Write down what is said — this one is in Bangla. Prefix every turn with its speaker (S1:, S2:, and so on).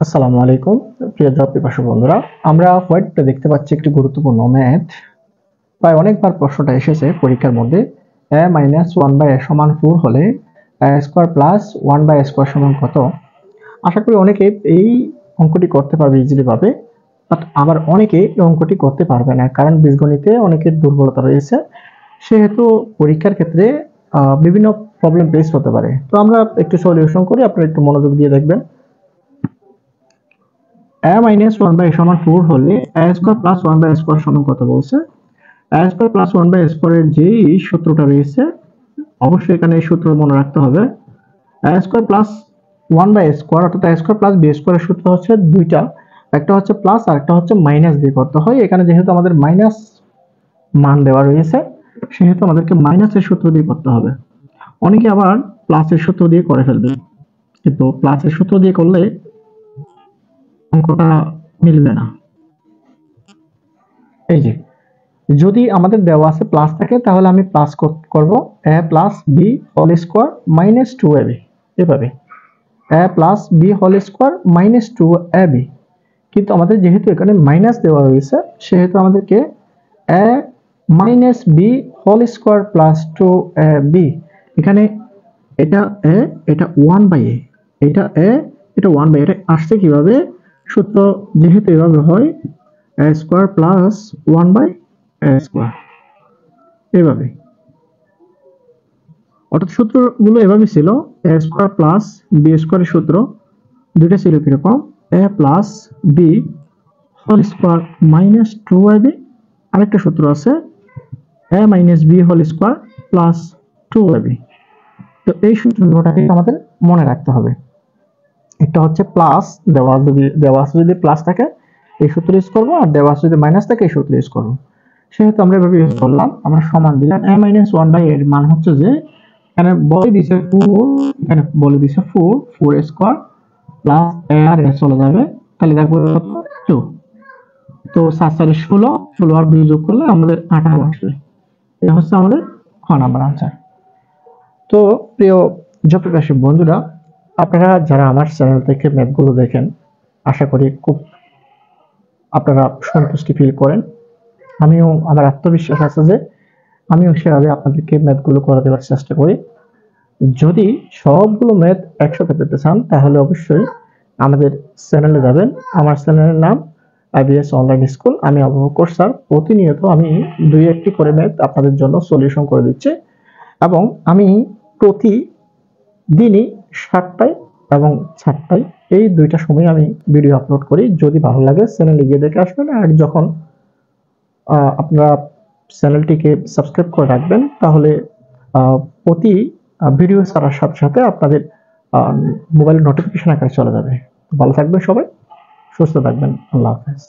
S1: আসসালামু আলাইকুম প্রিয় জব পিপাসু বন্ধুরা। আমরা হোয়াইটে দেখতে পাচ্ছি একটি গুরুত্বপূর্ণ ম্যাথ। প্রায় অনেকবার প্রশ্নটা এসেছে পরীক্ষার মধ্যে। a minus one by a সমান 4 হলে a square plus one by a square সমান কত? আশা করি অনেকে এই অঙ্কটি করতে পারবে ইজিলি ভাবে, বাট আবার অনেকে এই অঙ্কটি করতে পারবে না, কারণ বীজগণিতে অনেকের দুর্বলতা রয়েছে। সেহেতু পরীক্ষার ক্ষেত্রে বিভিন্ন প্রবলেম ফেস হতে পারে। তো আমরা একটু সলিউশন করি, আপনারা একটু মনোযোগ দিয়ে দেখবেন। a মাইনাস ওয়ান বাই সমান 4 হলে a square plus one by square সমান কত বলছে? a square plus one by স্কোয়ারের যেই সূত্রটা রয়েছে, অবশ্যই এখানে এই সূত্র মনে রাখতে হবে। a square plus one by square অর্থাৎ a স্কোয়ার প্লাস বি স্কোয়ারের সূত্র হচ্ছে দুইটা, একটা হচ্ছে প্লাস আর একটা হচ্ছে মাইনাস দিয়ে করতে হয়। এখানে যেহেতু আমাদের মাইনাস মান দেওয়া রয়েছে, সেহেতু আমাদেরকে মাইনাসের সূত্র দিয়ে করতে হবে। অনেকে আবার প্লাসের সূত্র দিয়ে করে ফেলবে, কিন্তু প্লাসের সূত্র দিয়ে করলে অঙ্কটা মিলবে না। এই যে যদি আমাদের দেওয়া আছে প্লাস থাকে, তাহলে আমি প্লাস করব a plus B whole square minus two A B, এভাবে a plus B whole square minus two A B. কিন্তু আমাদের যেহেতু এখানে মাইনাস দেওয়া রয়েছে, সেহেতু আমাদেরকে a minus B whole square plus two A B, এখানে এটা a, এটা ওয়ান বাই এ, এটা a, এটা ওয়ান বাই, এটা আসছে কিভাবে? সূত্র যেহেতু এভাবে হয় a square plus one by a square, এভাবে। অর্থাৎ সূত্রগুলো এভাবে ছিল, a স্কোয়ার প্লাস বি স্কোয়ারের সূত্র দুইটা ছিল কিরকম? a plus B whole square minus two A B, আরেকটা সূত্র আছে a minus B whole square plus two A B. তো এই সূত্রটাকে আমাদের মনে রাখতে হবে। একটা হচ্ছে প্লাস, দেওয়া যদি প্লাস থাকে এই সূত্র ইউজ করবো, আর দেওয়া যদি মাইনাস থাকে এই সূত্র ইউজ করবো। সেহেতু আমরা এভাবে ইউজ করলাম, আমরা সমান দিলাম। a মাইনাস ওয়ান বাই এর মান হচ্ছে যে, এখানে বলে দিছে 4, এখানে বলে দিছে 4 স্কোয়ার প্লাস a আর a চলে যাবে, তাহলে দেখবো 2। তো 7 4 16 আর 2 যোগ করলে আমাদের 18 আসবে। এটা হচ্ছে আমাদের খ নাম্বার আনসার। তো প্রিয় জব পিপাসু বন্ধুরা, আপনারা যারা আমার চ্যানেল থেকে ম্যাথগুলো দেখেন, আশা করি খুব আপনারা সন্তুষ্টি ফিল করেন। আমিও, আমার আত্মবিশ্বাস আছে যে আমিও সেভাবে আপনাদেরকে ম্যাথগুলো করে দেওয়ার চেষ্টা করি। যদি সবগুলো ম্যাথ একসাথে পেতে চান, তাহলে অবশ্যই আমাদের চ্যানেলে যাবেন। আমার চ্যানেলের নাম IBS অনলাইন স্কুল। আমি অবকর স্যার প্রতিনিয়ত আমি 2-1টি করে ম্যাথ আপনাদের জন্য সলিউশন করে দিচ্ছি, এবং আমি প্রতিদিনই 7টায় এবং 7টায় এই দুইটা সময় আমি ভিডিও আপলোড করি। যদি ভালো লাগে চ্যানেলে গিয়ে দেখে আসবেন, আর যখন আপনারা চ্যানেলটিকে সাবস্ক্রাইব করে রাখবেন, তাহলে প্রতি ভিডিও ছাড়ার সাথে সাথে আপনাদের মোবাইল নোটিফিকেশন আকারে চলে যাবে। ভালো থাকবেন সবাই, সুস্থ থাকবেন। আল্লাহ হাফেজ।